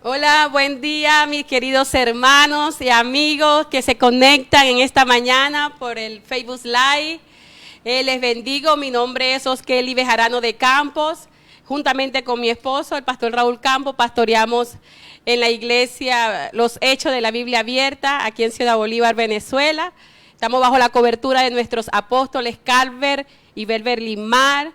Hola, buen día mis queridos hermanos y amigos que se conectan en esta mañana por el Facebook Live. Les bendigo, mi nombre es Oskeli Bejarano de Campos. Juntamente con mi esposo, el pastor Raúl Campos, pastoreamos en la iglesia Los Hechos de la Biblia Abierta, aquí en Ciudad Bolívar, Venezuela. Estamos bajo la cobertura de nuestros apóstoles Calver y Belber Limar.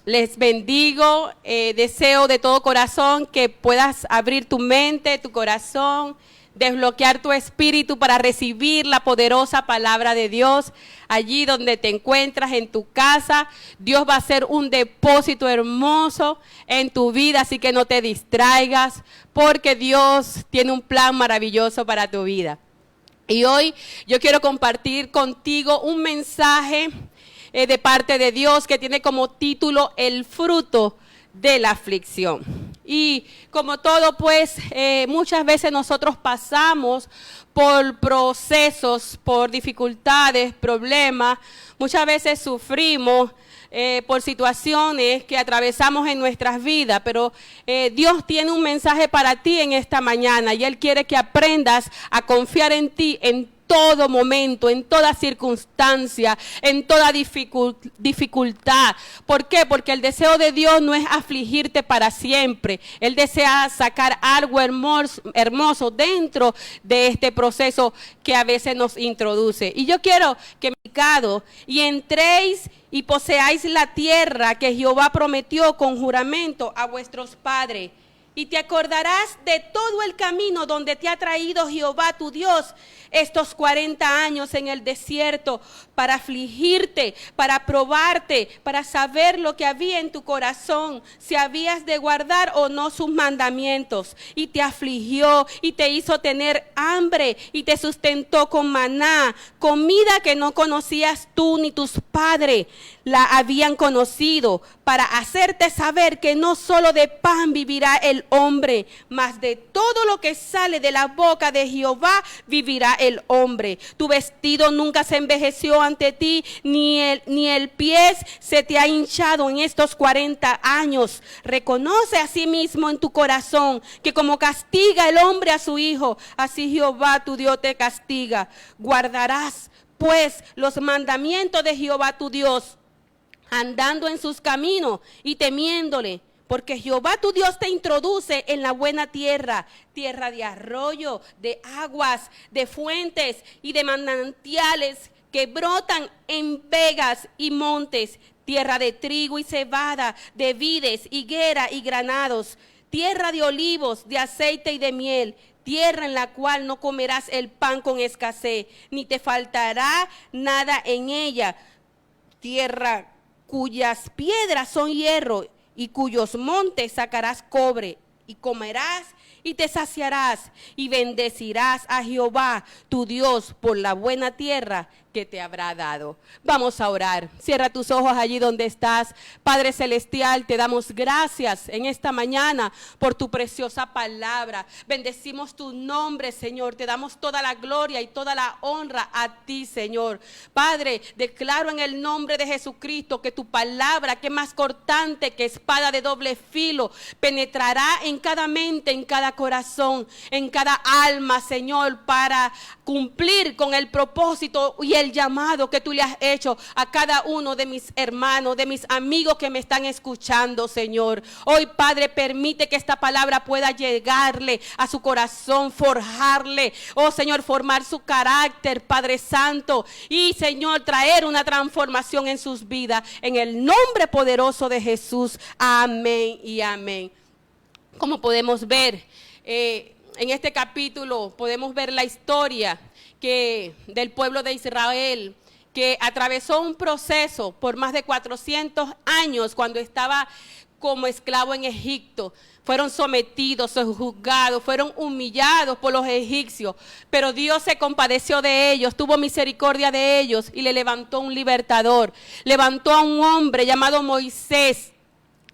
Les bendigo, deseo de todo corazón que puedas abrir tu mente, tu corazón, desbloquear tu espíritu para recibir la poderosa palabra de Dios. Allí donde te encuentras, en tu casa, Dios va a hacer un depósito hermoso en tu vida, así que no te distraigas, porque Dios tiene un plan maravilloso para tu vida. Y hoy yo quiero compartir contigo un mensaje de parte de Dios que tiene como título el fruto de la aflicción. Y como todo, pues muchas veces nosotros pasamos por procesos, por dificultades, problemas, muchas veces sufrimos por situaciones que atravesamos en nuestras vidas, pero Dios tiene un mensaje para ti en esta mañana y Él quiere que aprendas a confiar en ti en todo momento, en toda circunstancia, en toda dificultad. ¿Por qué? Porque el deseo de Dios no es afligirte para siempre. Él desea sacar algo hermoso dentro de este proceso que a veces nos introduce. Y yo quiero que y entréis y poseáis la tierra que Jehová prometió con juramento a vuestros padres. Y te acordarás de todo el camino donde te ha traído Jehová tu Dios estos 40 años en el desierto para afligirte, para probarte, para saber lo que había en tu corazón, si habías de guardar o no sus mandamientos. Y te afligió y te hizo tener hambre y te sustentó con maná, comida que no conocías tú ni tus padres la habían conocido, para hacerte saber que no solo de pan vivirá el hombre, mas de todo lo que sale de la boca de Jehová vivirá el hombre. Tu vestido nunca se envejeció ante ti, ni el pie se te ha hinchado en estos 40 años. Reconoce a sí mismo en tu corazón que como castiga el hombre a su hijo, así Jehová tu Dios te castiga. Guardarás pues los mandamientos de Jehová tu Dios, andando en sus caminos y temiéndole, porque Jehová tu Dios te introduce en la buena tierra, tierra de arroyo, de aguas, de fuentes y de manantiales que brotan en vegas y montes, tierra de trigo y cebada, de vides, higuera y granados, tierra de olivos, de aceite y de miel, tierra en la cual no comerás el pan con escasez, ni te faltará nada en ella, tierra cuyas piedras son hierro y cuyos montes sacarás cobre, y comerás y te saciarás y bendecirás a Jehová tu Dios por la buena tierra que te habrá dado. Vamos a orar. Cierra tus ojos allí donde estás. Padre Celestial, te damos gracias en esta mañana por tu preciosa palabra. Bendecimos tu nombre, Señor. Te damos toda la gloria y toda la honra a ti, Señor. Padre, declaro en el nombre de Jesucristo que tu palabra, que es más cortante que espada de doble filo, penetrará en cada mente, en cada corazón, en cada alma, Señor, para cumplir con el propósito y el llamado que tú le has hecho a cada uno de mis hermanos, de mis amigos que me están escuchando, Señor. Hoy, Padre, permite que esta palabra pueda llegarle a su corazón, forjarle, oh Señor, formar su carácter, Padre Santo, y Señor, traer una transformación en sus vidas, en el nombre poderoso de Jesús. Amén y amén. Como podemos ver, en este capítulo podemos ver la historia del pueblo de Israel, que atravesó un proceso por más de 400 años cuando estaba como esclavo en Egipto. Fueron sometidos, juzgados, fueron humillados por los egipcios, pero Dios se compadeció de ellos, tuvo misericordia de ellos y le levantó un libertador. Levantó a un hombre llamado Moisés,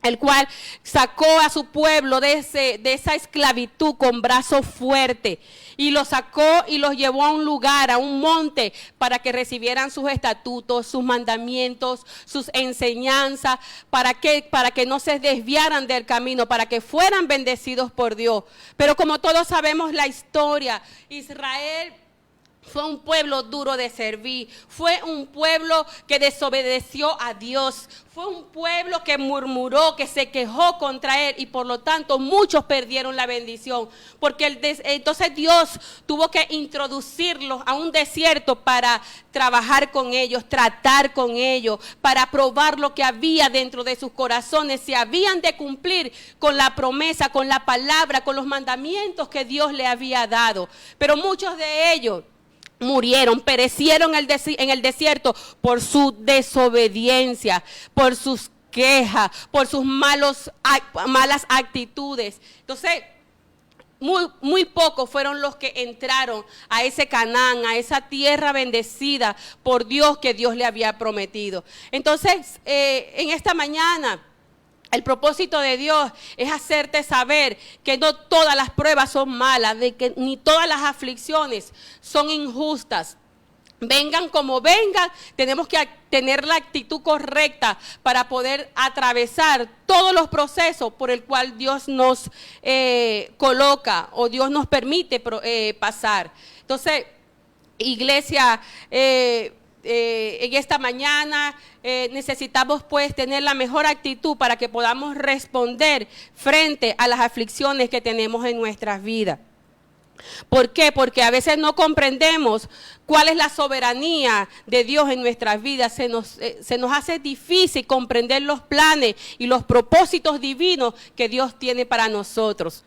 el cual sacó a su pueblo de esa esclavitud con brazo fuerte, y los sacó y los llevó a un lugar, a un monte, para que recibieran sus estatutos, sus mandamientos, sus enseñanzas, para que no se desviaran del camino, para que fueran bendecidos por Dios. Pero como todos sabemos la historia, Israel fue un pueblo duro de servir, fue un pueblo que desobedeció a Dios, fue un pueblo que murmuró, que se quejó contra él, y por lo tanto muchos perdieron la bendición, porque entonces Dios tuvo que introducirlos a un desierto para trabajar con ellos, tratar con ellos, para probar lo que había dentro de sus corazones, si habían de cumplir con la promesa, con la palabra, con los mandamientos que Dios le había dado. Pero muchos de ellos murieron, perecieron en el desierto por su desobediencia, por sus quejas, por sus malas actitudes. Entonces, muy pocos fueron los que entraron a ese Canaán, a esa tierra bendecida por Dios que Dios le había prometido. Entonces, en esta mañana, el propósito de Dios es hacerte saber que no todas las pruebas son malas, de que ni todas las aflicciones son injustas. Vengan como vengan, tenemos que tener la actitud correcta para poder atravesar todos los procesos por el cual Dios nos coloca o Dios nos permite pasar. Entonces, iglesia, en esta mañana necesitamos pues tener la mejor actitud para que podamos responder frente a las aflicciones que tenemos en nuestras vidas. ¿Por qué? Porque a veces no comprendemos cuál es la soberanía de Dios en nuestras vidas. Se nos hace difícil comprender los planes y los propósitos divinos que Dios tiene para nosotros.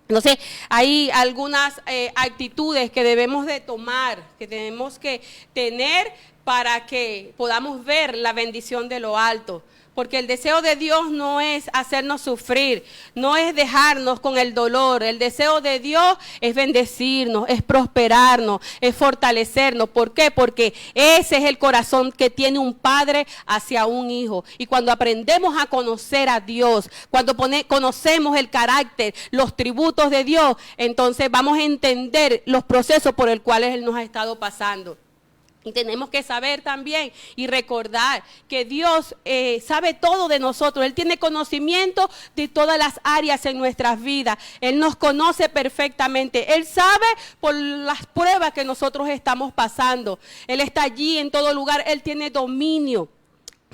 Entonces, hay algunas actitudes que debemos de tomar, que tenemos que tener para que podamos ver la bendición de lo alto. Porque el deseo de Dios no es hacernos sufrir, no es dejarnos con el dolor. El deseo de Dios es bendecirnos, es prosperarnos, es fortalecernos. ¿Por qué? Porque ese es el corazón que tiene un padre hacia un hijo. Y cuando aprendemos a conocer a Dios, cuando conocemos el carácter, los tributos de Dios, entonces vamos a entender los procesos por los cuales Él nos ha estado pasando. Y tenemos que saber también y recordar que Dios sabe todo de nosotros. Él tiene conocimiento de todas las áreas en nuestras vidas. Él nos conoce perfectamente. Él sabe por las pruebas que nosotros estamos pasando. Él está allí en todo lugar. Él tiene dominio.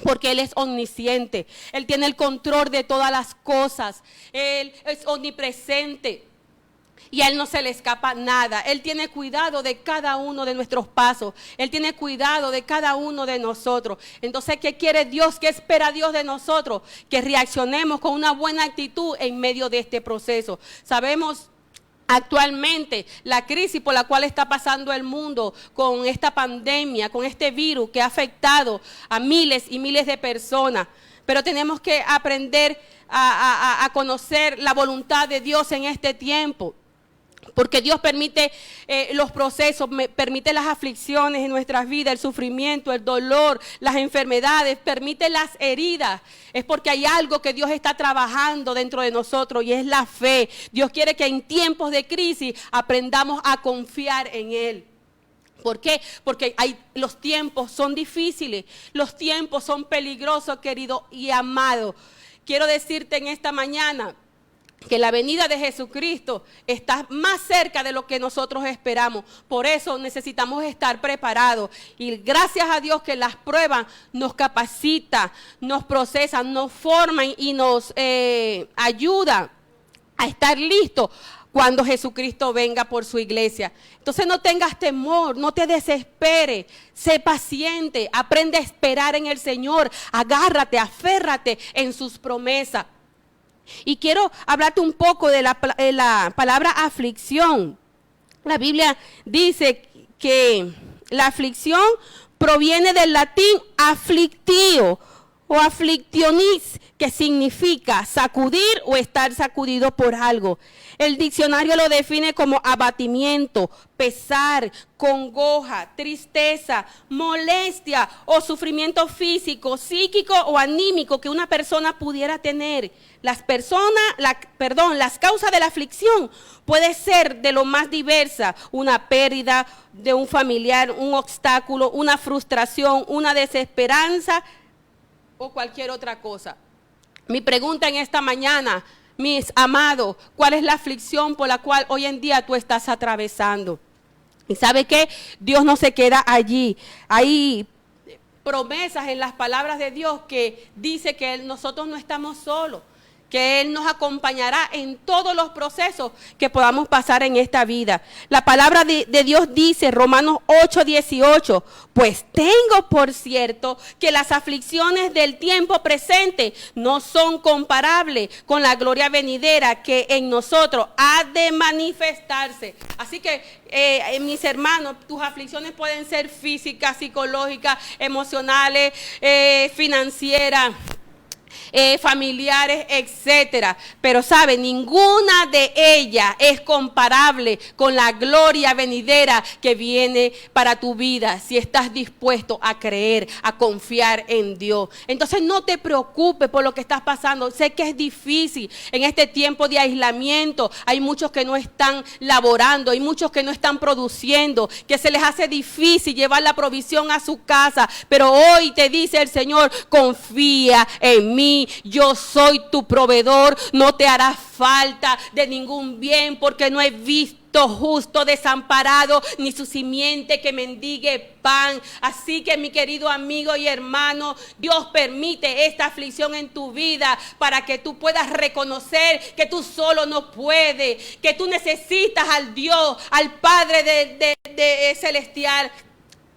Porque Él es omnisciente. Él tiene el control de todas las cosas. Él es omnipresente. Y a Él no se le escapa nada. Él tiene cuidado de cada uno de nuestros pasos. Él tiene cuidado de cada uno de nosotros. Entonces, ¿qué quiere Dios? ¿Qué espera Dios de nosotros? Que reaccionemos con una buena actitud en medio de este proceso. Sabemos actualmente la crisis por la cual está pasando el mundo con esta pandemia, con este virus que ha afectado a miles y miles de personas. Pero tenemos que aprender a conocer la voluntad de Dios en este tiempo. Porque Dios permite los procesos, permite las aflicciones en nuestras vidas, el sufrimiento, el dolor, las enfermedades, permite las heridas. Es porque hay algo que Dios está trabajando dentro de nosotros y es la fe. Dios quiere que en tiempos de crisis aprendamos a confiar en Él. ¿Por qué? Porque los tiempos son difíciles, los tiempos son peligrosos, querido y amado. Quiero decirte en esta mañana que la venida de Jesucristo está más cerca de lo que nosotros esperamos. Por eso necesitamos estar preparados. Y gracias a Dios que las pruebas nos capacitan, nos procesan, nos forman y nos ayudan a estar listos cuando Jesucristo venga por su iglesia. Entonces no tengas temor, no te desesperes, sé paciente, aprende a esperar en el Señor, agárrate, aférrate en sus promesas. Y quiero hablarte un poco de la palabra aflicción. La Biblia dice que la aflicción proviene del latín afflictio, o aflictionis, que significa sacudir o estar sacudido por algo. El diccionario lo define como abatimiento, pesar, congoja, tristeza, molestia o sufrimiento físico, psíquico o anímico que una persona pudiera tener. Las causas de la aflicción puede ser de lo más diversa: una pérdida de un familiar, un obstáculo, una frustración, una desesperanza o cualquier otra cosa. Mi pregunta en esta mañana, mis amados, ¿cuál es la aflicción por la cual hoy en día tú estás atravesando? ¿Y sabe qué? Dios no se queda allí. Hay promesas en las palabras de Dios que dice que nosotros no estamos solos, que Él nos acompañará en todos los procesos que podamos pasar en esta vida. La palabra de Dios dice, Romanos 8:18, pues tengo por cierto que las aflicciones del tiempo presente no son comparables con la gloria venidera que en nosotros ha de manifestarse. Así que, mis hermanos, tus aflicciones pueden ser físicas, psicológicas, emocionales, financieras, familiares, etcétera, pero sabe, ninguna de ellas es comparable con la gloria venidera que viene para tu vida, si estás dispuesto a creer, a confiar en Dios. Entonces no te preocupes por lo que estás pasando. Sé que es difícil en este tiempo de aislamiento. Hay muchos que no están laborando, hay muchos que no están produciendo, que se les hace difícil llevar la provisión a su casa, pero hoy te dice el Señor, confía en mí, yo soy tu proveedor, no te hará falta de ningún bien, porque no he visto justo desamparado, ni su simiente que mendigue pan. Así que, mi querido amigo y hermano, Dios permite esta aflicción en tu vida para que tú puedas reconocer que tú solo no puedes, que tú necesitas al Dios, al Padre de celestial,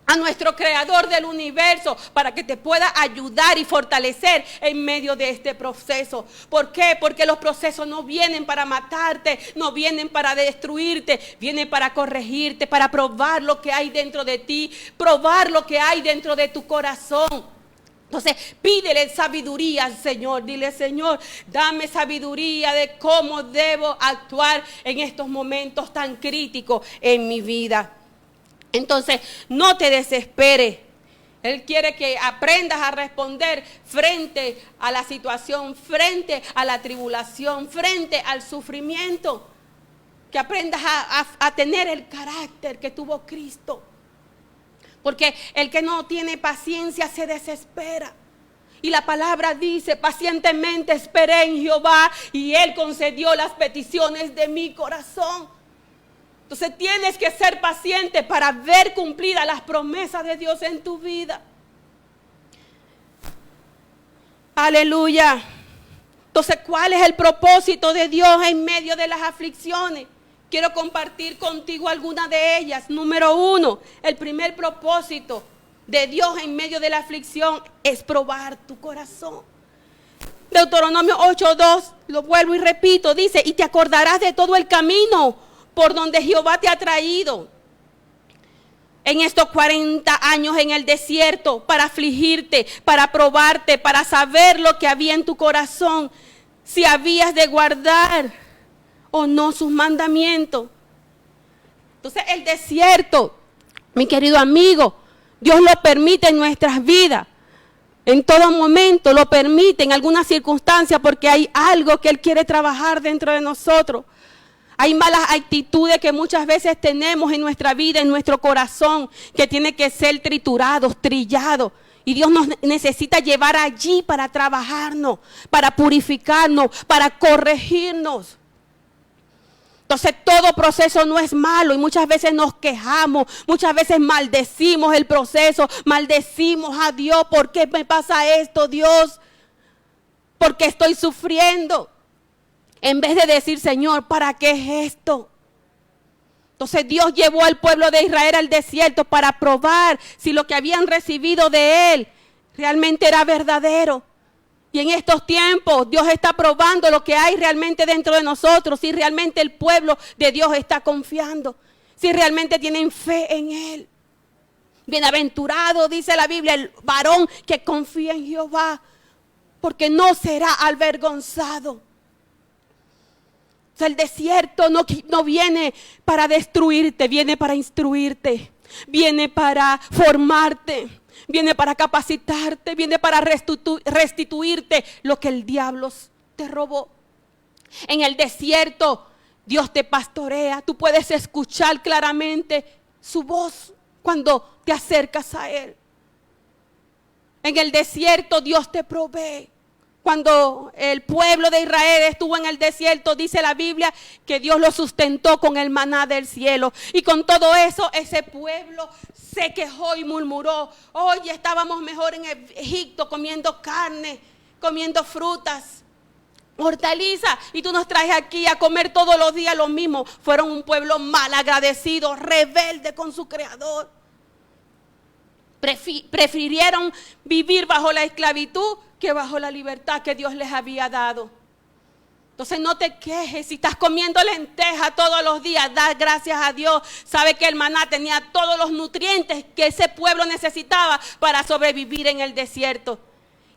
a nuestro creador del universo, para que te pueda ayudar y fortalecer en medio de este proceso. ¿Por qué? Porque los procesos no vienen para matarte, no vienen para destruirte, vienen para corregirte, para probar lo que hay dentro de ti, probar lo que hay dentro de tu corazón. Entonces, pídele sabiduría al Señor. Dile, Señor, dame sabiduría de cómo debo actuar en estos momentos tan críticos en mi vida. Entonces, no te desesperes. Él quiere que aprendas a responder frente a la situación, frente a la tribulación, frente al sufrimiento. Que aprendas a tener el carácter que tuvo Cristo. Porque el que no tiene paciencia se desespera. Y la palabra dice, pacientemente esperé en Jehová y Él concedió las peticiones de mi corazón. Entonces tienes que ser paciente para ver cumplidas las promesas de Dios en tu vida. Aleluya. Entonces, ¿cuál es el propósito de Dios en medio de las aflicciones? Quiero compartir contigo algunas de ellas. Número 1, el primer propósito de Dios en medio de la aflicción es probar tu corazón. Deuteronomio 8:2, lo vuelvo y repito, dice, y te acordarás de todo el camino por donde Jehová te ha traído en estos 40 años en el desierto, para afligirte, para probarte, para saber lo que había en tu corazón, si habías de guardar o no sus mandamientos. Entonces el desierto, mi querido amigo, Dios lo permite en nuestras vidas. En todo momento lo permite, en algunas circunstancias, porque hay algo que Él quiere trabajar dentro de nosotros. Hay malas actitudes que muchas veces tenemos en nuestra vida, en nuestro corazón, que tienen que ser triturados, trillados. Y Dios nos necesita llevar allí para trabajarnos, para purificarnos, para corregirnos. Entonces todo proceso no es malo y muchas veces nos quejamos, muchas veces maldecimos el proceso, maldecimos a Dios. ¿Por qué me pasa esto, Dios? ¿Por qué estoy sufriendo? En vez de decir, Señor, ¿para qué es esto? Entonces Dios llevó al pueblo de Israel al desierto para probar si lo que habían recibido de Él realmente era verdadero. Y en estos tiempos Dios está probando lo que hay realmente dentro de nosotros, si realmente el pueblo de Dios está confiando, si realmente tienen fe en Él. Bienaventurado, dice la Biblia, el varón que confía en Jehová, porque no será avergonzado. O sea, el desierto no viene para destruirte, viene para instruirte, viene para formarte, viene para capacitarte, viene para restituirte lo que el diablo te robó. En el desierto Dios te pastorea, tú puedes escuchar claramente su voz cuando te acercas a Él. En el desierto Dios te provee. Cuando el pueblo de Israel estuvo en el desierto, dice la Biblia que Dios lo sustentó con el maná del cielo. Y con todo eso, ese pueblo se quejó y murmuró. Oye, estábamos mejor en Egipto comiendo carne, comiendo frutas, hortalizas. Y tú nos traes aquí a comer todos los días lo mismo. Fueron un pueblo mal agradecido, rebelde con su creador. Prefirieron vivir bajo la esclavitud que bajo la libertad que Dios les había dado. Entonces no te quejes, si estás comiendo lentejas todos los días, da gracias a Dios. Sabe que el maná tenía todos los nutrientes que ese pueblo necesitaba para sobrevivir en el desierto.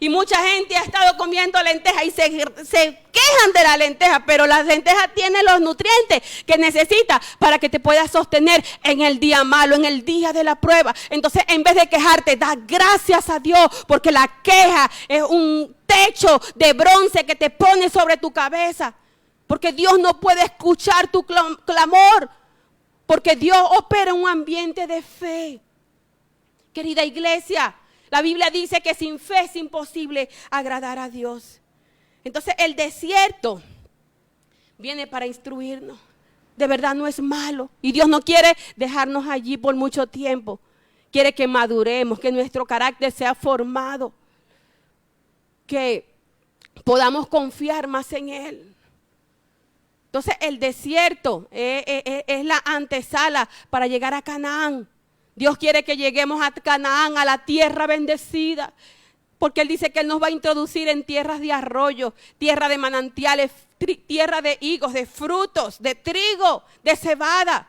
Y mucha gente ha estado comiendo lentejas y se quejan de la lenteja, pero las lentejas tienen los nutrientes que necesita para que te puedas sostener en el día malo, en el día de la prueba. Entonces, en vez de quejarte, da gracias a Dios, porque la queja es un techo de bronce que te pone sobre tu cabeza. Porque Dios no puede escuchar tu clamor, porque Dios opera en un ambiente de fe. Querida iglesia, la Biblia dice que sin fe es imposible agradar a Dios. Entonces el desierto viene para instruirnos. De verdad no es malo. Y Dios no quiere dejarnos allí por mucho tiempo. Quiere que maduremos, que nuestro carácter sea formado. Que podamos confiar más en Él. Entonces el desierto es la antesala para llegar a Canaán. Dios quiere que lleguemos a Canaán, a la tierra bendecida, porque Él dice que Él nos va a introducir en tierras de arroyos, tierra de manantiales, tierra de higos, de frutos, de trigo, de cebada.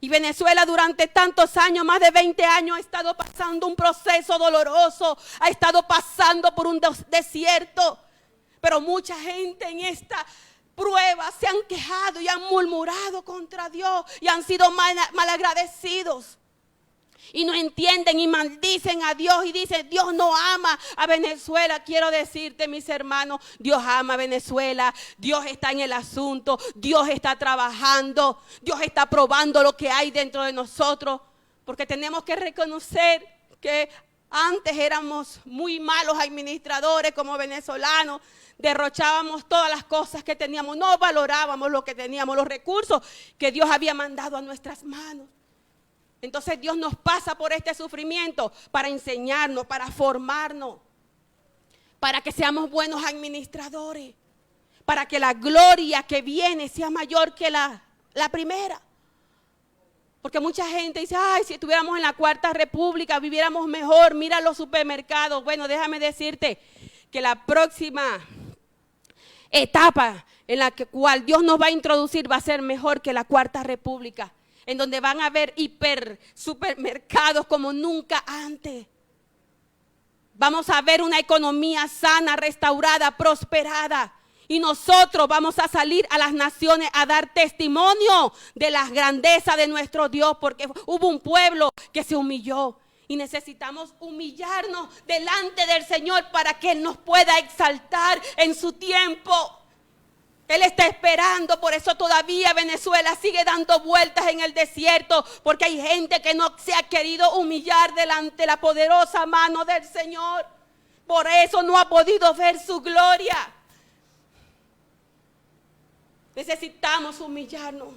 Y Venezuela durante tantos años, más de 20 años, ha estado pasando un proceso doloroso, ha estado pasando por un desierto. Pero mucha gente en esta prueba se han quejado y han murmurado contra Dios y han sido malagradecidos. Y no entienden y maldicen a Dios y dicen, Dios no ama a Venezuela. Quiero decirte, mis hermanos, Dios ama a Venezuela. Dios está en el asunto. Dios está trabajando. Dios está probando lo que hay dentro de nosotros. Porque tenemos que reconocer que antes éramos muy malos administradores como venezolanos. Derrochábamos todas las cosas que teníamos. No valorábamos lo que teníamos, los recursos que Dios había mandado a nuestras manos. Entonces Dios nos pasa por este sufrimiento para enseñarnos, para formarnos, para que seamos buenos administradores, para que la gloria que viene sea mayor que la primera. Porque mucha gente dice, ay, si estuviéramos en la Cuarta República, viviéramos mejor, mira los supermercados. Bueno, déjame decirte que la próxima etapa en la cual Dios nos va a introducir va a ser mejor que la Cuarta República, en donde van a haber supermercados como nunca antes. Vamos a ver una economía sana, restaurada, prosperada. Y nosotros vamos a salir a las naciones a dar testimonio de la grandeza de nuestro Dios, porque hubo un pueblo que se humilló. Y necesitamos humillarnos delante del Señor para que Él nos pueda exaltar en su tiempo. Él está esperando, por eso todavía Venezuela sigue dando vueltas en el desierto, porque hay gente que no se ha querido humillar delante de la poderosa mano del Señor. Por eso no ha podido ver su gloria. Necesitamos humillarnos.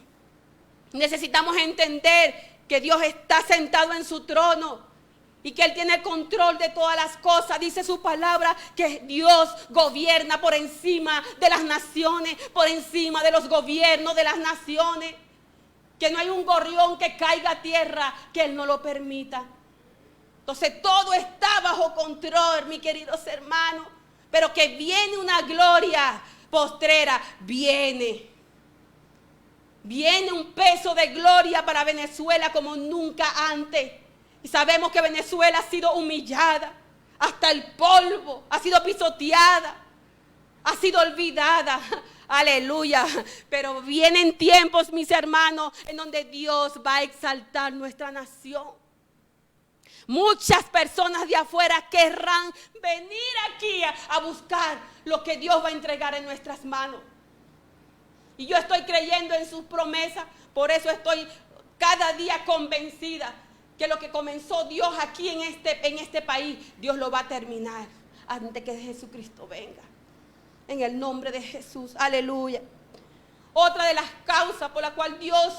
Necesitamos entender que Dios está sentado en su trono y que Él tiene control de todas las cosas. Dice su palabra que Dios gobierna por encima de las naciones, por encima de los gobiernos de las naciones. Que no hay un gorrión que caiga a tierra que Él no lo permita. Entonces todo está bajo control, mis queridos hermanos. Pero que viene una gloria postrera, viene un peso de gloria para Venezuela como nunca antes. Y sabemos que Venezuela ha sido humillada, hasta el polvo, ha sido pisoteada, ha sido olvidada. Aleluya. Pero vienen tiempos, mis hermanos, en donde Dios va a exaltar nuestra nación. Muchas personas de afuera querrán venir aquí a buscar lo que Dios va a entregar en nuestras manos. Y yo estoy creyendo en sus promesas, por eso estoy cada día convencida que lo que comenzó Dios aquí en este país, Dios lo va a terminar antes que Jesucristo venga. En el nombre de Jesús, aleluya. Otra de las causas por la cual Dios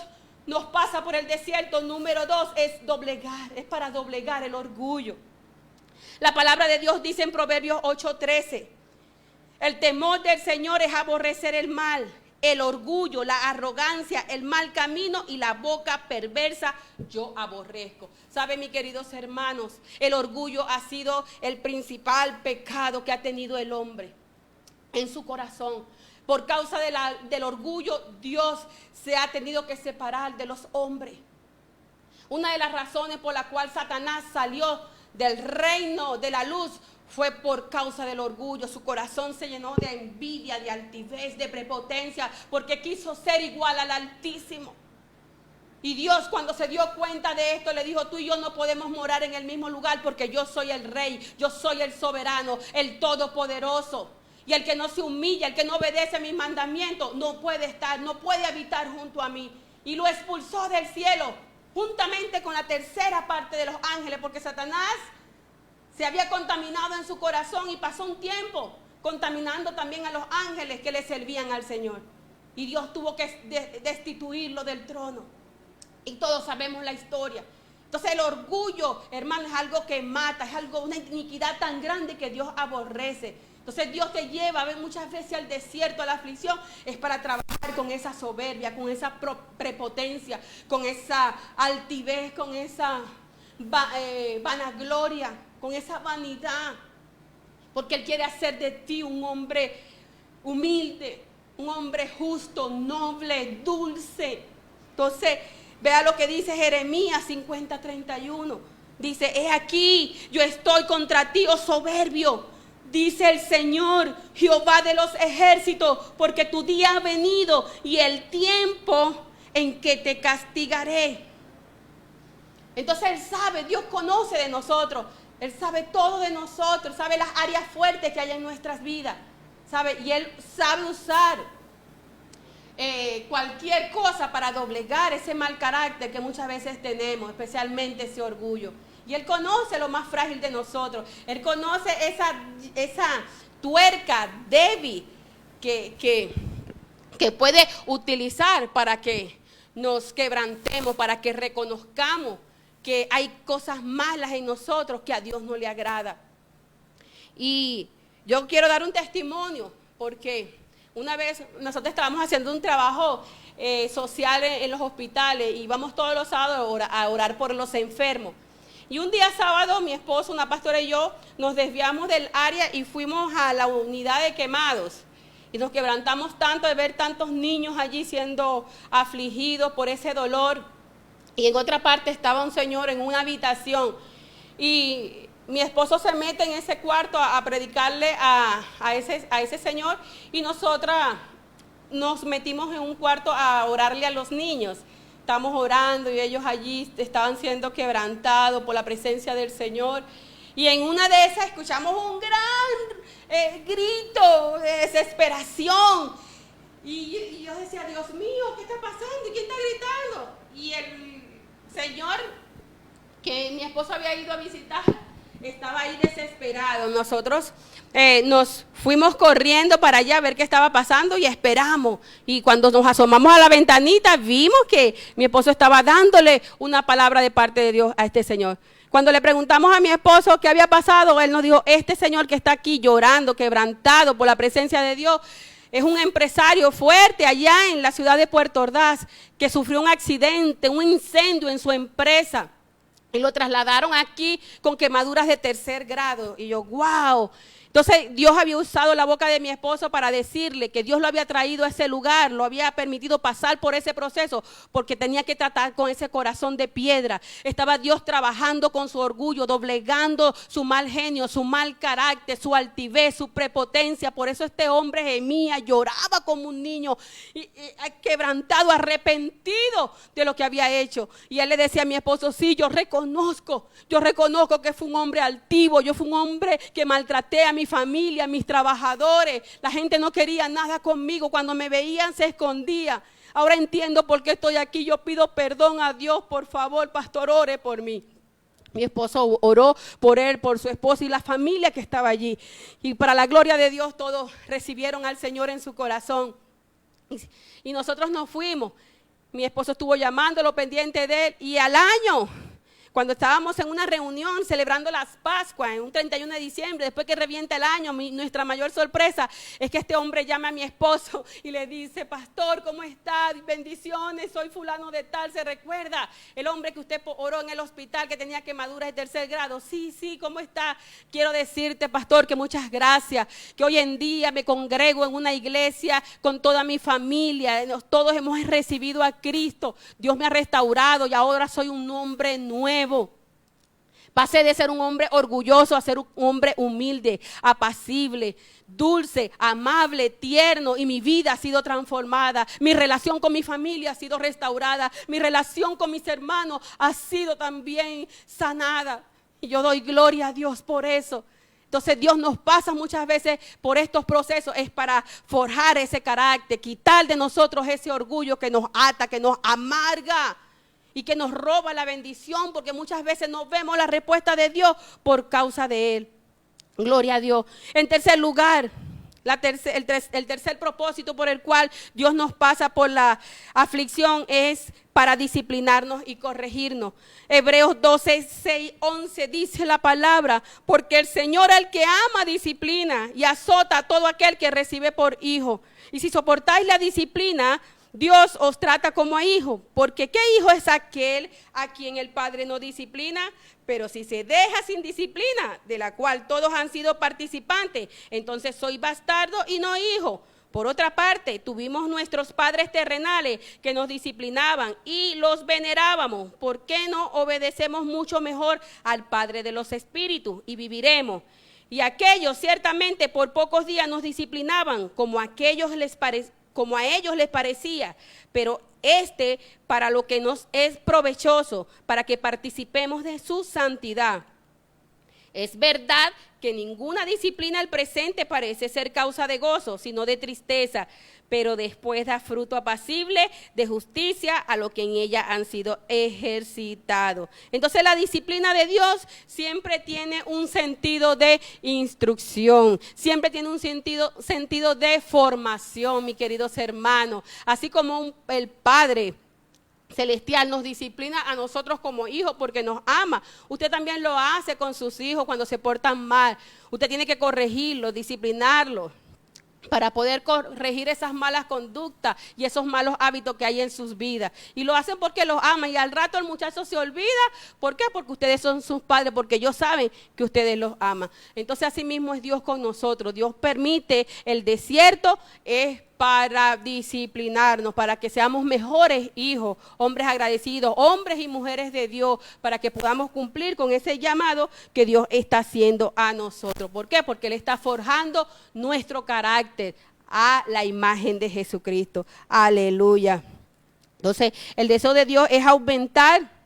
nos pasa por el desierto, número 2, es doblegar, es para doblegar el orgullo. La palabra de Dios dice en Proverbios 8:13, el temor del Señor es aborrecer el mal, el orgullo, la arrogancia, el mal camino y la boca perversa yo aborrezco. ¿Sabe, mis queridos hermanos? El orgullo ha sido el principal pecado que ha tenido el hombre en su corazón. Por causa del orgullo, Dios se ha tenido que separar de los hombres. Una de las razones por la cual Satanás salió del reino de la luz fue por causa del orgullo. Su corazón se llenó de envidia, de altivez, de prepotencia, porque quiso ser igual al Altísimo. Y Dios, cuando se dio cuenta de esto, le dijo: tú y yo no podemos morar en el mismo lugar, porque yo soy el rey, yo soy el soberano, el todopoderoso. Y el que no se humilla, el que no obedece a mis mandamientos, no puede estar, no puede habitar junto a mí. Y lo expulsó del cielo, juntamente con la tercera parte de los ángeles, porque Satanás se había contaminado en su corazón y pasó un tiempo contaminando también a los ángeles que le servían al Señor. Y Dios tuvo que destituirlo del trono. Y todos sabemos la historia. Entonces el orgullo, hermano, es algo que mata, es algo, una iniquidad tan grande que Dios aborrece. Entonces Dios te lleva a ver muchas veces al desierto, a la aflicción, es para trabajar con esa soberbia, con esa prepotencia, con esa altivez, con esa vanagloria, con esa vanidad. Porque Él quiere hacer de ti un hombre humilde, un hombre justo, noble, dulce. Entonces, vea lo que dice Jeremías 50:31. Dice: he aquí, yo estoy contra ti, oh soberbio, dice el Señor, Jehová de los ejércitos, porque tu día ha venido y el tiempo en que te castigaré. Entonces Él sabe, Dios conoce de nosotros, Él sabe todo de nosotros, sabe las áreas fuertes que hay en nuestras vidas, sabe, y Él sabe usar cualquier cosa para doblegar ese mal carácter que muchas veces tenemos, especialmente ese orgullo. Y Él conoce lo más frágil de nosotros. Él conoce esa tuerca débil que puede utilizar para que nos quebrantemos, para que reconozcamos que hay cosas malas en nosotros que a Dios no le agrada. Y yo quiero dar un testimonio, porque una vez nosotros estábamos haciendo un trabajo social en los hospitales y íbamos todos los sábados a orar por los enfermos. Y un día sábado, mi esposo, una pastora y yo nos desviamos del área y fuimos a la unidad de quemados. Y nos quebrantamos tanto de ver tantos niños allí siendo afligidos por ese dolor. Y en otra parte estaba un señor en una habitación. Y mi esposo se mete en ese cuarto a predicarle a ese señor. Y nosotras nos metimos en un cuarto a orarle a los niños. Estamos orando y ellos allí estaban siendo quebrantados por la presencia del Señor. Y en una de esas escuchamos un gran grito de desesperación. Y yo decía: Dios mío, ¿qué está pasando? ¿Y quién está gritando? Y el señor que mi esposo había ido a visitar estaba ahí desesperado. Nosotros nos fuimos corriendo para allá a ver qué estaba pasando y esperamos. Y cuando nos asomamos a la ventanita, vimos que mi esposo estaba dándole una palabra de parte de Dios a este señor. Cuando le preguntamos a mi esposo qué había pasado, él nos dijo: este señor que está aquí llorando, quebrantado por la presencia de Dios, es un empresario fuerte allá en la ciudad de Puerto Ordaz, que sufrió un accidente, un incendio en su empresa. Y lo trasladaron aquí con quemaduras de 3er grado. Y yo, wow. Entonces Dios había usado la boca de mi esposo para decirle que Dios lo había traído a ese lugar, lo había permitido pasar por ese proceso porque tenía que tratar con ese corazón de piedra. Estaba Dios trabajando con su orgullo, doblegando su mal genio, su mal carácter, su altivez, su prepotencia. Por eso este hombre gemía, lloraba como un niño, quebrantado, arrepentido de lo que había hecho. Y él le decía a mi esposo: sí, yo reconozco que fue un hombre altivo, yo fui un hombre que maltraté a mi familia, a mis trabajadores. La gente no quería nada conmigo, cuando me veían se escondía. Ahora entiendo por qué estoy aquí. Yo pido perdón a Dios. Por favor, pastor, ore por mí. Mi esposo oró por él, por su esposa y la familia que estaba allí. Y para la gloria de Dios todos recibieron al Señor en su corazón. Y nosotros nos fuimos. Mi esposo estuvo llamándolo, pendiente de él. Y al año, cuando estábamos en una reunión celebrando las Pascuas, en un 31 de diciembre, después que revienta el año, nuestra mayor sorpresa es que este hombre llama a mi esposo y le dice: pastor, ¿cómo está? Bendiciones, soy fulano de tal. ¿Se recuerda el hombre que usted oró en el hospital que tenía quemaduras de 3er grado? Sí, ¿cómo está? Quiero decirte, pastor, que muchas gracias, que hoy en día me congrego en una iglesia con toda mi familia, todos hemos recibido a Cristo, Dios me ha restaurado y ahora soy un hombre nuevo. Pasé de ser un hombre orgulloso a ser un hombre humilde, apacible, dulce, amable, tierno, y mi vida ha sido transformada. Mi relación con mi familia ha sido restaurada. Mi relación con mis hermanos ha sido también sanada. Y yo doy gloria a Dios por eso. Entonces Dios nos pasa muchas veces por estos procesos, es para forjar ese carácter, quitar de nosotros ese orgullo que nos ata, que nos amarga y que nos roba la bendición, porque muchas veces no vemos la respuesta de Dios por causa de Él. Gloria a Dios. En tercer lugar, el tercer propósito por el cual Dios nos pasa por la aflicción es para disciplinarnos y corregirnos. Hebreos 12, 6, 11 dice la palabra: porque el Señor al que ama disciplina y azota a todo aquel que recibe por hijo. Y si soportáis la disciplina, Dios os trata como a hijos, porque ¿qué hijo es aquel a quien el Padre no disciplina? Pero si se deja sin disciplina, de la cual todos han sido participantes, entonces soy bastardo y no hijo. Por otra parte, tuvimos nuestros padres terrenales que nos disciplinaban y los venerábamos. ¿Por qué no obedecemos mucho mejor al Padre de los Espíritus y viviremos? Y aquellos ciertamente por pocos días nos disciplinaban, como a ellos les parecía, pero para lo que nos es provechoso, para que participemos de su santidad. Es verdad que ninguna disciplina al presente parece ser causa de gozo, sino de tristeza, pero después da fruto apacible de justicia a lo que en ella han sido ejercitados. Entonces la disciplina de Dios siempre tiene un sentido de instrucción, siempre tiene un sentido de formación, mis queridos hermanos. Así como el Padre Celestial nos disciplina a nosotros como hijos porque nos ama, usted también lo hace con sus hijos cuando se portan mal. Usted tiene que corregirlos, disciplinarlos, para poder corregir esas malas conductas y esos malos hábitos que hay en sus vidas. Y lo hacen porque los aman, y al rato el muchacho se olvida. ¿Por qué? Porque ustedes son sus padres, porque ellos saben que ustedes los aman. Entonces así mismo es Dios con nosotros. Dios permite el desierto, es para disciplinarnos, para que seamos mejores hijos, hombres agradecidos, hombres y mujeres de Dios, para que podamos cumplir con ese llamado que Dios está haciendo a nosotros. ¿Por qué? Porque Él está forjando nuestro carácter a la imagen de Jesucristo. Aleluya. Entonces, el deseo de Dios es aumentar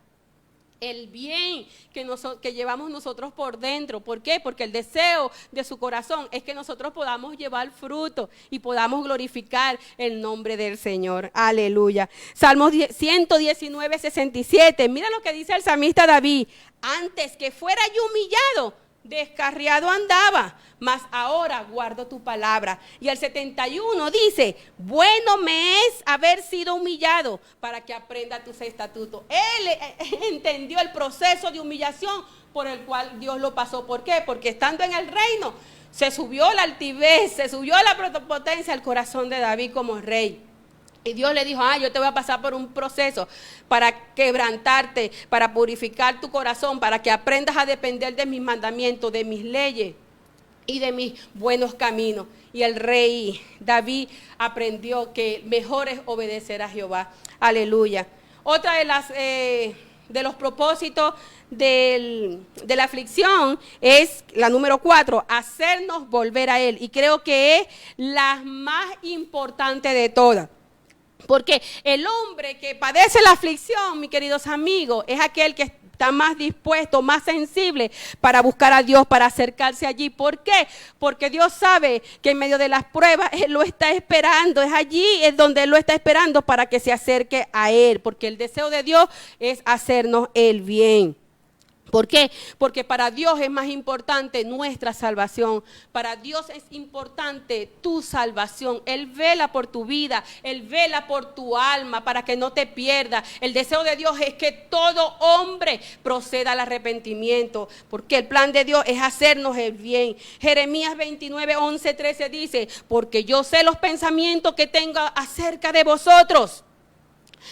el bien que llevamos nosotros por dentro. ¿Por qué? Porque el deseo de su corazón es que nosotros podamos llevar fruto y podamos glorificar el nombre del Señor. Aleluya. Salmos 119, 67. Mira lo que dice el salmista David: antes que fuera yo humillado, descarriado andaba, mas ahora guardo tu palabra. Y el 71 dice: bueno me es haber sido humillado para que aprenda tus estatutos. Él entendió el proceso de humillación por el cual Dios lo pasó. ¿Por qué? Porque estando en el reino se subió la altivez, se subió la prepotencia al corazón de David como rey. Y Dios le dijo: yo te voy a pasar por un proceso para quebrantarte, para purificar tu corazón, para que aprendas a depender de mis mandamientos, de mis leyes. y de mis buenos caminos. Y el rey David aprendió que mejor es obedecer a Jehová. Aleluya. Otra de los propósitos de la aflicción es la número 4, hacernos volver a Él. Y creo que es la más importante de todas. Porque el hombre que padece la aflicción, mis queridos amigos, es aquel que está más dispuesto, más sensible para buscar a Dios, para acercarse allí. ¿Por qué? Porque Dios sabe que en medio de las pruebas Él lo está esperando. Es allí, es donde Él lo está esperando para que se acerque a Él. Porque el deseo de Dios es hacernos el bien. ¿Por qué? Porque para Dios es más importante nuestra salvación. Para Dios es importante tu salvación. Él vela por tu vida, Él vela por tu alma para que no te pierdas. El deseo de Dios es que todo hombre proceda al arrepentimiento, porque el plan de Dios es hacernos el bien. Jeremías 29, 11, 13 dice, porque yo sé los pensamientos que tengo acerca de vosotros.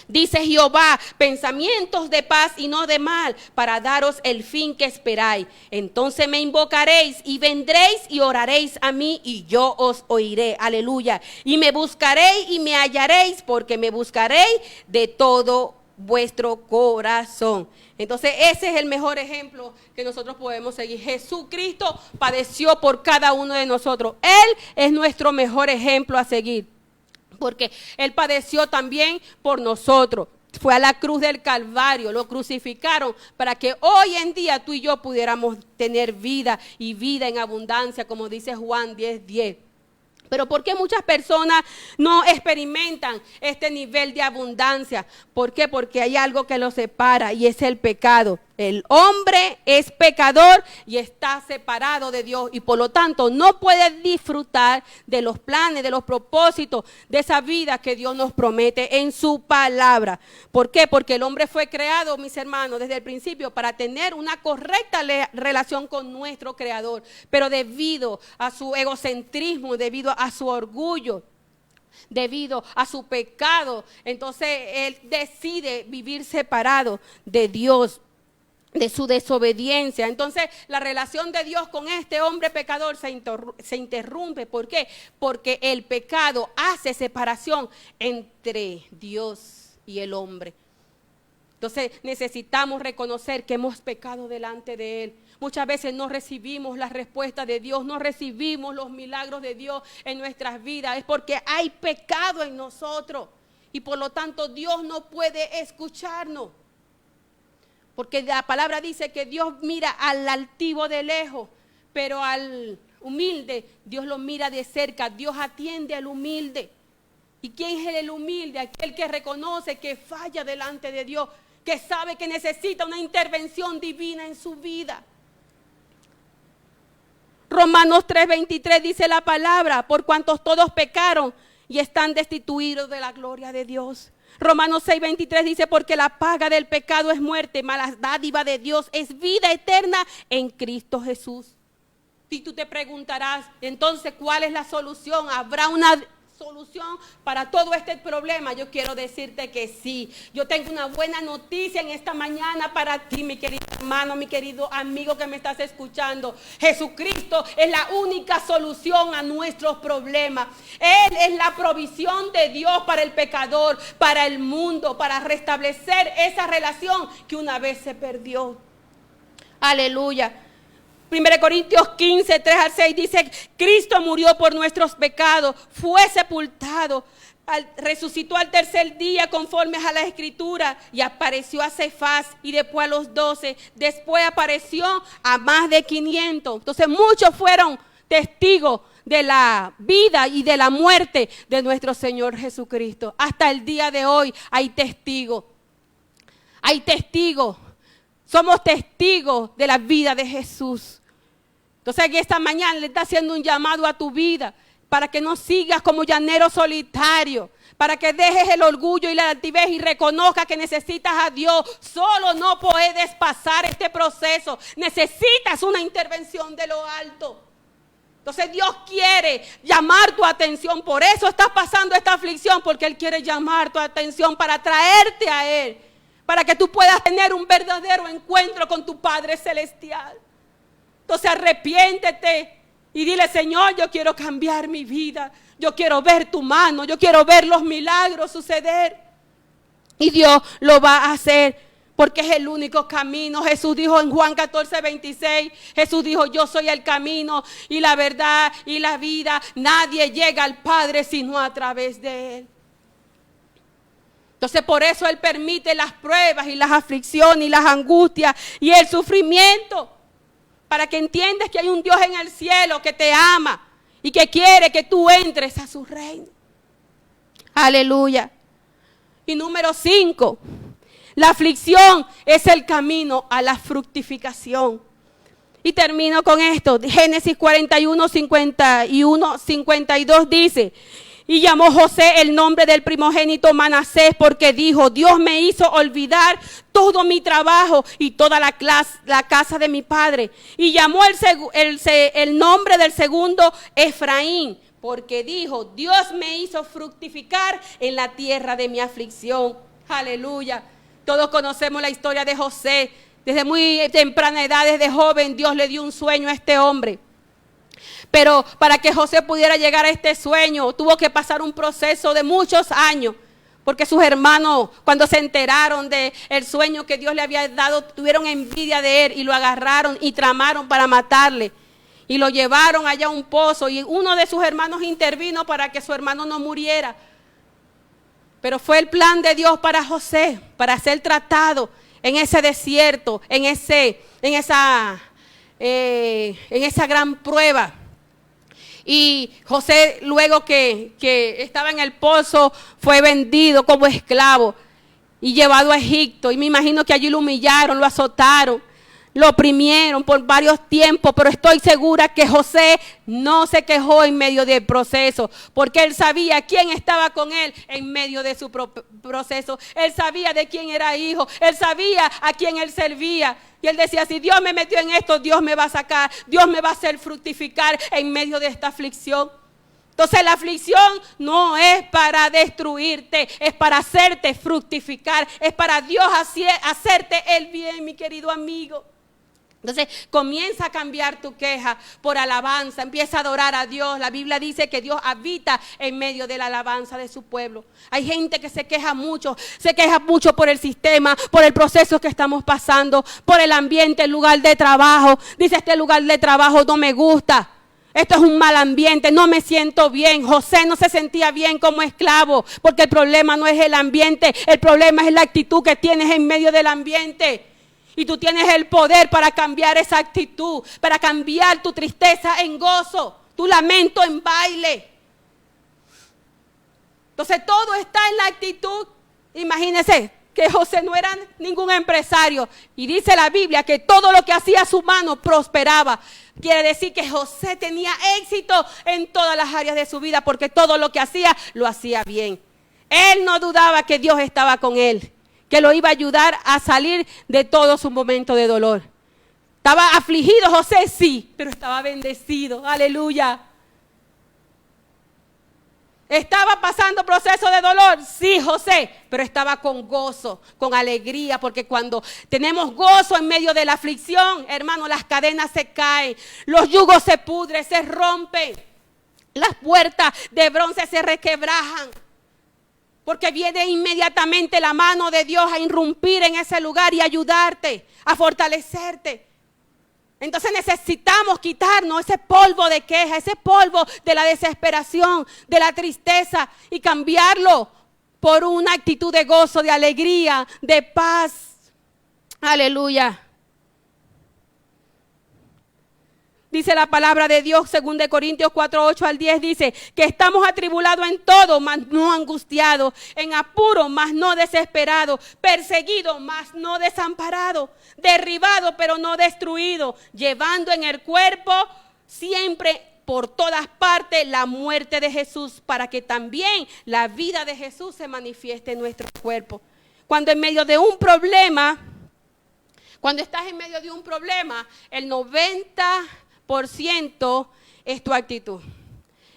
Dice Jehová, pensamientos de paz y no de mal, para daros el fin que esperáis. Entonces me invocaréis y vendréis y oraréis a mí y yo os oiré. Aleluya. Y me buscaréis y me hallaréis, porque me buscaréis de todo vuestro corazón. Entonces ese es el mejor ejemplo que nosotros podemos seguir. Jesucristo padeció por cada uno de nosotros. Él es nuestro mejor ejemplo a seguir. Porque Él padeció también por nosotros. Fue a la cruz del Calvario, lo crucificaron para que hoy en día tú y yo pudiéramos tener vida y vida en abundancia, como dice Juan 10:10. Pero ¿por qué muchas personas no experimentan este nivel de abundancia? ¿Por qué? Porque hay algo que los separa y es el pecado. El hombre es pecador y está separado de Dios y por lo tanto no puede disfrutar de los planes, de los propósitos, de esa vida que Dios nos promete en su palabra. ¿Por qué? Porque el hombre fue creado, mis hermanos, desde el principio para tener una correcta relación con nuestro Creador. Pero debido a su egocentrismo, debido a su orgullo, debido a su pecado, entonces él decide vivir separado de Dios, de su desobediencia. Entonces la relación de Dios con este hombre pecador se interrumpe. ¿Por qué? Porque el pecado hace separación entre Dios y el hombre. Entonces necesitamos reconocer que hemos pecado delante de Él. Muchas veces no recibimos la respuesta de Dios, no recibimos los milagros de Dios en nuestras vidas. Es porque hay pecado en nosotros y por lo tanto Dios no puede escucharnos. Porque la palabra dice que Dios mira al altivo de lejos, pero al humilde Dios lo mira de cerca. Dios atiende al humilde. ¿Y quién es el humilde? Aquel que reconoce que falla delante de Dios, que sabe que necesita una intervención divina en su vida. Romanos 3:23 dice la palabra, por cuantos todos pecaron y están destituidos de la gloria de Dios. Romanos 6:23 dice, porque la paga del pecado es muerte, mas la dádiva de Dios es vida eterna en Cristo Jesús. Y tú te preguntarás, entonces, ¿cuál es la solución? ¿Habrá una solución para todo este problema? Yo quiero decirte que sí. Yo tengo una buena noticia en esta mañana para ti, mi querido hermano, mi querido amigo que me estás escuchando. Jesucristo es la única solución a nuestros problemas. Él es la provisión de Dios para el pecador, para el mundo, para restablecer esa relación que una vez se perdió. Aleluya. 1 Corintios 15, 3 al 6 dice, Cristo murió por nuestros pecados, fue sepultado, resucitó al tercer día conforme a la Escritura y apareció a Cefas y después a los 12, después apareció a más de 500. Entonces muchos fueron testigos de la vida y de la muerte de nuestro Señor Jesucristo. Hasta el día de hoy hay testigos, somos testigos de la vida de Jesús. Entonces aquí esta mañana le está haciendo un llamado a tu vida para que no sigas como llanero solitario, para que dejes el orgullo y la altivez y reconozcas que necesitas a Dios. Solo no puedes pasar este proceso, necesitas una intervención de lo alto. Entonces Dios quiere llamar tu atención, por eso estás pasando esta aflicción, porque Él quiere llamar tu atención para traerte a Él, para que tú puedas tener un verdadero encuentro con tu Padre Celestial. Entonces arrepiéntete Y dile, Señor, yo quiero cambiar mi vida. Yo quiero ver tu mano, yo quiero ver los milagros suceder. Y Dios lo va a hacer porque es el único camino. Jesús dijo en Juan 14:26, Jesús dijo, yo soy el camino y la verdad y la vida. Nadie llega al Padre sino a través de Él. Entonces por eso Él permite las pruebas y las aflicciones y las angustias y el sufrimiento. Para que entiendas que hay un Dios en el cielo que te ama y que quiere que tú entres a su reino. Aleluya. Y número 5, la aflicción es el camino a la fructificación. Y termino con esto. Génesis 41, 51, 52 dice: y llamó José el nombre del primogénito Manasés, porque dijo, Dios me hizo olvidar todo mi trabajo y toda la casa de mi padre. Y llamó el nombre del segundo Efraín, porque dijo, Dios me hizo fructificar en la tierra de mi aflicción. Aleluya. Todos conocemos la historia de José. Desde muy temprana edad, desde joven, Dios le dio un sueño a este hombre. Pero para que José pudiera llegar a este sueño, tuvo que pasar un proceso de muchos años. Porque sus hermanos, cuando se enteraron del sueño que Dios le había dado, tuvieron envidia de él y lo agarraron y tramaron para matarle. Y lo llevaron allá a un pozo y uno de sus hermanos intervino para que su hermano no muriera. Pero fue el plan de Dios para José, para ser tratado en ese desierto, en esa gran prueba. Y José, luego que estaba en el pozo, fue vendido como esclavo y llevado a Egipto. Y me imagino que allí lo humillaron, lo azotaron, lo oprimieron por varios tiempos. Pero estoy segura que José no se quejó en medio del proceso, porque él sabía quién estaba con él en medio de su proceso. Él sabía de quién era hijo, él sabía a quién él servía. Y él decía, si Dios me metió en esto, Dios me va a sacar, Dios me va a hacer fructificar en medio de esta aflicción. Entonces la aflicción no es para destruirte, es para hacerte fructificar, es para Dios hacerte el bien, mi querido amigo. Entonces comienza a cambiar tu queja por alabanza, empieza a adorar a Dios. La Biblia dice que Dios habita en medio de la alabanza de su pueblo. Hay gente que se queja mucho por el sistema, por el proceso que estamos pasando, por el ambiente, el lugar de trabajo. Dice, este lugar de trabajo no me gusta. Esto es un mal ambiente, no me siento bien. José no se sentía bien como esclavo, porque el problema no es el ambiente, el problema es la actitud que tienes en medio del ambiente. Y tú tienes el poder para cambiar esa actitud, para cambiar tu tristeza en gozo, tu lamento en baile. Entonces todo está en la actitud. Imagínense que José no era ningún empresario. Y dice la Biblia que todo lo que hacía a su mano prosperaba. Quiere decir que José tenía éxito en todas las áreas de su vida, porque todo lo que hacía, lo hacía bien. Él no dudaba que Dios estaba con él, que lo iba a ayudar a salir de todo su momento de dolor. ¿Estaba afligido José? Sí, pero estaba bendecido. Aleluya. ¿Estaba pasando proceso de dolor? Sí, José, pero estaba con gozo, con alegría, porque cuando tenemos gozo en medio de la aflicción, hermano, las cadenas se caen, los yugos se pudren, se rompen, las puertas de bronce se requebrajan. Porque viene inmediatamente la mano de Dios a irrumpir en ese lugar y ayudarte, a fortalecerte. Entonces necesitamos quitarnos ese polvo de queja, ese polvo de la desesperación, de la tristeza, y cambiarlo por una actitud de gozo, de alegría, de paz. Aleluya. Dice la palabra de Dios, 2 Corintios 4, 8 al 10, dice que estamos atribulados en todo, mas no angustiados, en apuro, mas no desesperados, perseguidos, mas no desamparados, derribados, pero no destruidos, llevando en el cuerpo siempre por todas partes la muerte de Jesús, para que también la vida de Jesús se manifieste en nuestro cuerpo. Cuando en medio de un problema, cuando estás en medio de un problema, el 90% es tu actitud.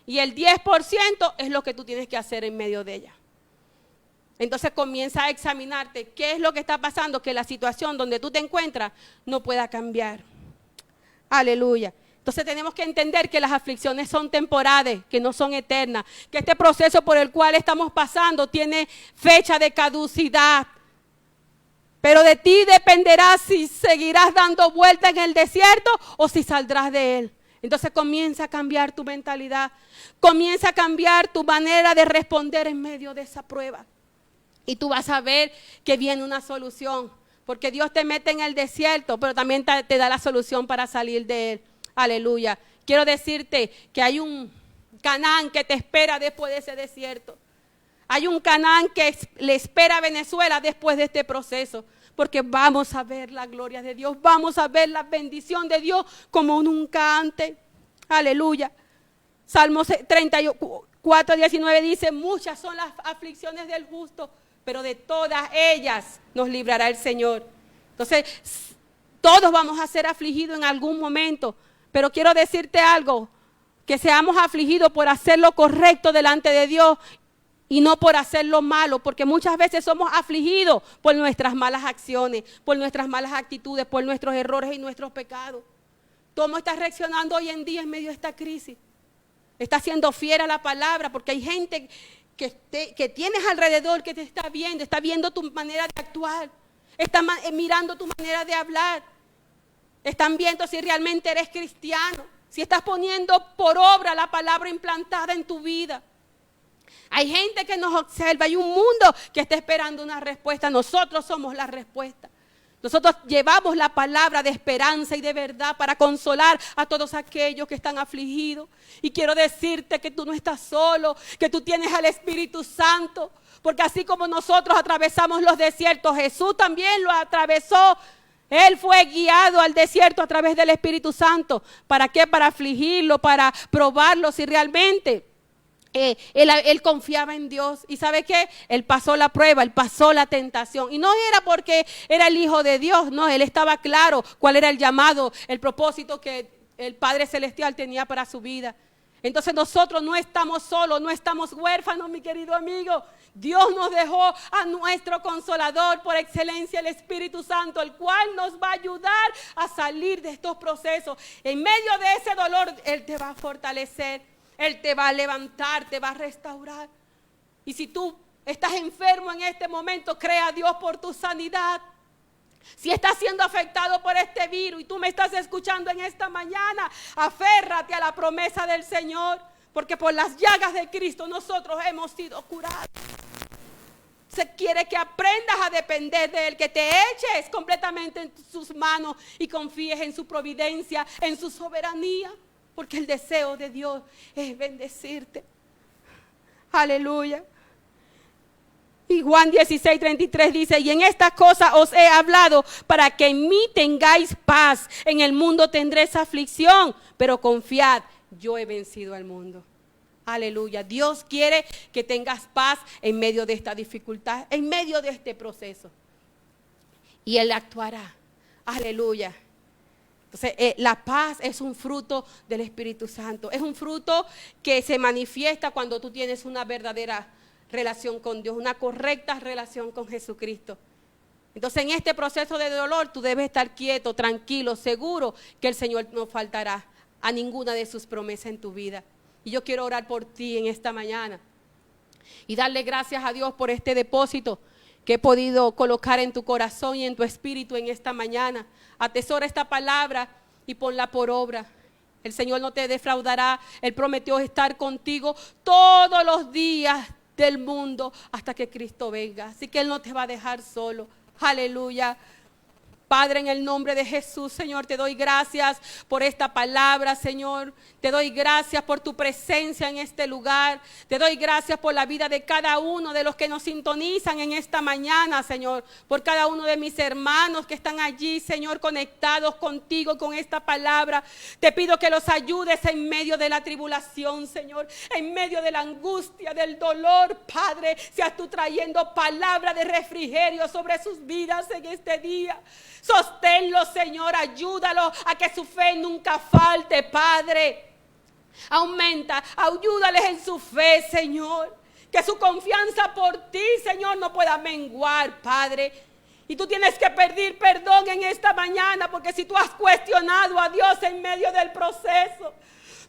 Y el 10% es lo que tú tienes que hacer en medio de ella. Entonces comienza a examinarte qué es lo que está pasando, que la situación donde tú te encuentras no pueda cambiar. Aleluya. Entonces tenemos que entender que las aflicciones son temporales, que no son eternas, que este proceso por el cual estamos pasando tiene fecha de caducidad. Pero de ti dependerá si seguirás dando vueltas en el desierto o si saldrás de él. Entonces comienza a cambiar tu mentalidad, comienza a cambiar tu manera de responder en medio de esa prueba. Y tú vas a ver que viene una solución, porque Dios te mete en el desierto, pero también te da la solución para salir de él. Aleluya. Quiero decirte que hay un Canaán que te espera después de ese desierto. Hay un Canaán que le espera a Venezuela después de este proceso. Porque vamos a ver la gloria de Dios. Vamos a ver la bendición de Dios como nunca antes. Aleluya. Salmos 34:19 dice: muchas son las aflicciones del justo, pero de todas ellas nos librará el Señor. Entonces, todos vamos a ser afligidos en algún momento. Pero quiero decirte algo, que seamos afligidos por hacer lo correcto delante de Dios y no por hacer lo malo, porque muchas veces somos afligidos por nuestras malas acciones, por nuestras malas actitudes, por nuestros errores y nuestros pecados. ¿Cómo estás reaccionando hoy en día en medio de esta crisis? ¿Estás siendo fiel a la palabra? Porque hay gente que tienes alrededor que te está viendo tu manera de actuar, está mirando tu manera de hablar. Están viendo si realmente eres cristiano, si estás poniendo por obra la palabra implantada en tu vida. Hay gente que nos observa, hay un mundo que está esperando una respuesta. Nosotros somos la respuesta. Nosotros llevamos la palabra de esperanza y de verdad para consolar a todos aquellos que están afligidos. Y quiero decirte que tú no estás solo, que tú tienes al Espíritu Santo. Porque así como nosotros atravesamos los desiertos, Jesús también lo atravesó. Él fue guiado al desierto a través del Espíritu Santo. ¿Para qué? Para afligirlo, para probarlo si realmente él confiaba en Dios. ¿Y sabe qué? Él pasó la prueba, él pasó la tentación. Y no era porque era el Hijo de Dios, no, él estaba claro cuál era el llamado, el propósito que el Padre Celestial tenía para su vida. Entonces nosotros no estamos solos, no estamos huérfanos, mi querido amigo. Dios nos dejó a nuestro Consolador por excelencia, el Espíritu Santo, el cual nos va a ayudar a salir de estos procesos. En medio de ese dolor, Él te va a fortalecer, Él te va a levantar, te va a restaurar. Y si tú estás enfermo en este momento, crea a Dios por tu sanidad. Si estás siendo afectado por este virus y tú me estás escuchando en esta mañana, aférrate a la promesa del Señor, porque por las llagas de Cristo nosotros hemos sido curados. Se quiere que aprendas a depender de Él, que te eches completamente en sus manos y confíes en su providencia, en su soberanía, porque el deseo de Dios es bendecirte. Aleluya. Y Juan 16:33 dice: y en estas cosas os he hablado para que en mí tengáis paz. En el mundo tendréis aflicción, pero confiad, yo he vencido al mundo. Aleluya. Dios quiere que tengas paz en medio de esta dificultad, en medio de este proceso. Y Él actuará. Aleluya. Entonces, la paz es un fruto del Espíritu Santo. Es un fruto que se manifiesta cuando tú tienes una verdadera relación con Dios, una correcta relación con Jesucristo. Entonces, en este proceso de dolor, tú debes estar quieto, tranquilo, seguro que el Señor no faltará a ninguna de sus promesas en tu vida. Y yo quiero orar por ti en esta mañana y darle gracias a Dios por este depósito que he podido colocar en tu corazón y en tu espíritu en esta mañana. Atesora esta palabra y ponla por obra. El Señor no te defraudará. Él prometió estar contigo todos los días del mundo hasta que Cristo venga. Así que Él no te va a dejar solo. Aleluya. Padre, en el nombre de Jesús, Señor, te doy gracias por esta palabra, Señor. Te doy gracias por tu presencia en este lugar. Te doy gracias por la vida de cada uno de los que nos sintonizan en esta mañana, Señor. Por cada uno de mis hermanos que están allí, Señor, conectados contigo con esta palabra. Te pido que los ayudes en medio de la tribulación, Señor. En medio de la angustia, del dolor, Padre. Seas tú trayendo palabra de refrigerio sobre sus vidas en este día. Sosténlos, Señor, ayúdalos a que su fe nunca falte, Padre. Ayúdales en su fe, Señor. Que su confianza por ti, Señor, no pueda menguar, Padre. Y tú tienes que pedir perdón en esta mañana, porque si tú has cuestionado a Dios en medio del proceso,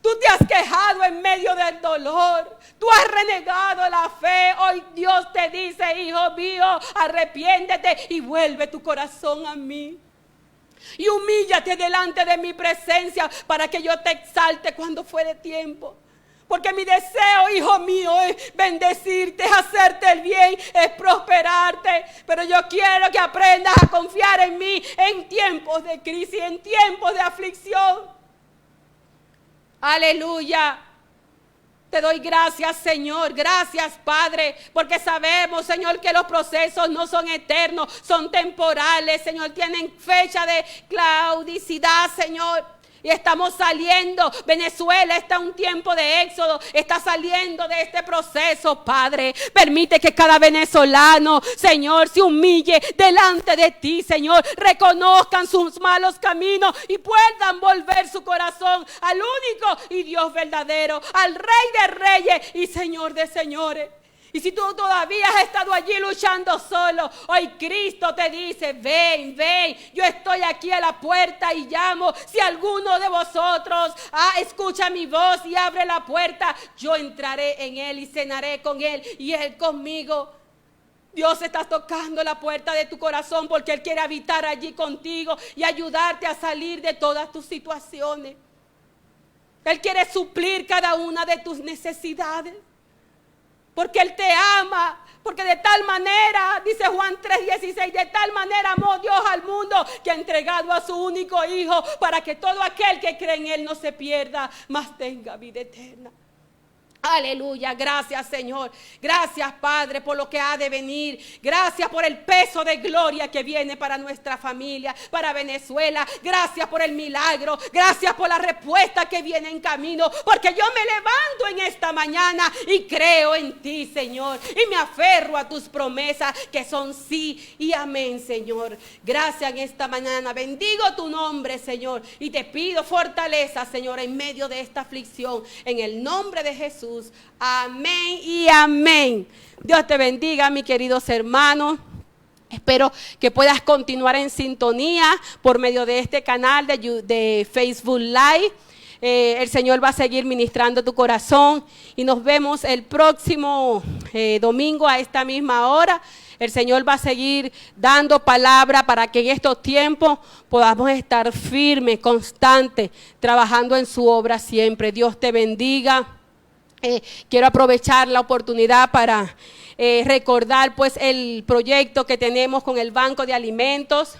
tú te has quejado en medio del dolor, tú has renegado la fe, hoy Dios te dice, hijo mío, arrepiéntete y vuelve tu corazón a mí. Y humíllate delante de mi presencia para que yo te exalte cuando fuere tiempo. Porque mi deseo, hijo mío, es bendecirte, es hacerte el bien, es prosperarte. Pero yo quiero que aprendas a confiar en mí en tiempos de crisis, en tiempos de aflicción. Aleluya. Te doy gracias, Señor. Gracias, Padre, porque sabemos, Señor, que los procesos no son eternos, son temporales, Señor. Tienen fecha de claudicidad, Señor. Y estamos saliendo. Venezuela está en un tiempo de éxodo. Está saliendo de este proceso, Padre. Permite que cada venezolano, Señor, se humille delante de ti, Señor. Reconozcan sus malos caminos y puedan volver su corazón al único y Dios verdadero, al Rey de Reyes y Señor de Señores. Y si tú todavía has estado allí luchando solo, hoy Cristo te dice, ven, ven, yo estoy aquí a la puerta y llamo. Si alguno de vosotros escucha mi voz y abre la puerta, yo entraré en él y cenaré con él y él conmigo. Dios está tocando la puerta de tu corazón porque Él quiere habitar allí contigo y ayudarte a salir de todas tus situaciones. Él quiere suplir cada una de tus necesidades. Porque Él te ama, porque de tal manera, dice Juan 3:16, de tal manera amó Dios al mundo que ha entregado a su único Hijo para que todo aquel que cree en Él no se pierda, mas tenga vida eterna. Aleluya, gracias Señor, gracias Padre por lo que ha de venir, gracias por el peso de gloria que viene para nuestra familia, para Venezuela, gracias por el milagro, gracias por la respuesta que viene en camino, porque yo me levanto en esta mañana y creo en ti, Señor, y me aferro a tus promesas que son sí y amén, Señor. Gracias en esta mañana, bendigo tu nombre, Señor, y te pido fortaleza, Señor, en medio de esta aflicción, en el nombre de Jesús. Amén y amén. Dios te bendiga, mis queridos hermanos. Espero que puedas continuar en sintonía por medio de este canal de Facebook Live. El Señor va a seguir ministrando tu corazón y nos vemos el próximo domingo a esta misma hora. El Señor va a seguir dando palabra para que en estos tiempos podamos estar firmes, constantes, trabajando en su obra siempre. Dios te bendiga. Quiero aprovechar la oportunidad para recordar pues el proyecto que tenemos con el Banco de Alimentos.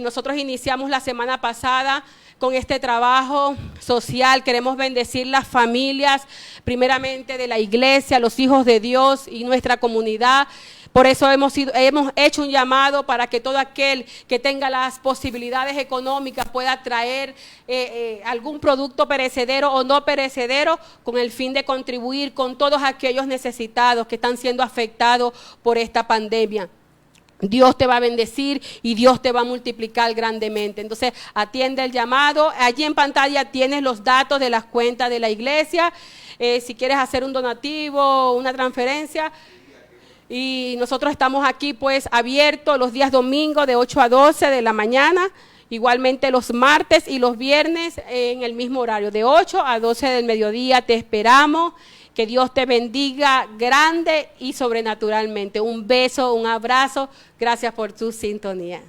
Nosotros iniciamos la semana pasada con este trabajo social. Queremos bendecir las familias, primeramente de la iglesia, los hijos de Dios y nuestra comunidad. Por eso hemos hecho un llamado para que todo aquel que tenga las posibilidades económicas pueda traer algún producto perecedero o no perecedero con el fin de contribuir con todos aquellos necesitados que están siendo afectados por esta pandemia. Dios te va a bendecir y Dios te va a multiplicar grandemente. Entonces, atiende el llamado. Allí en pantalla tienes los datos de las cuentas de la iglesia. Si quieres hacer un donativo, una transferencia. Y nosotros estamos aquí pues abiertos los días domingos de 8 a 12 de la mañana. Igualmente los martes y los viernes en el mismo horario, de 8 a 12 del mediodía. Te esperamos. Que Dios te bendiga grande y sobrenaturalmente. Un beso, un abrazo. Gracias por tu sintonía.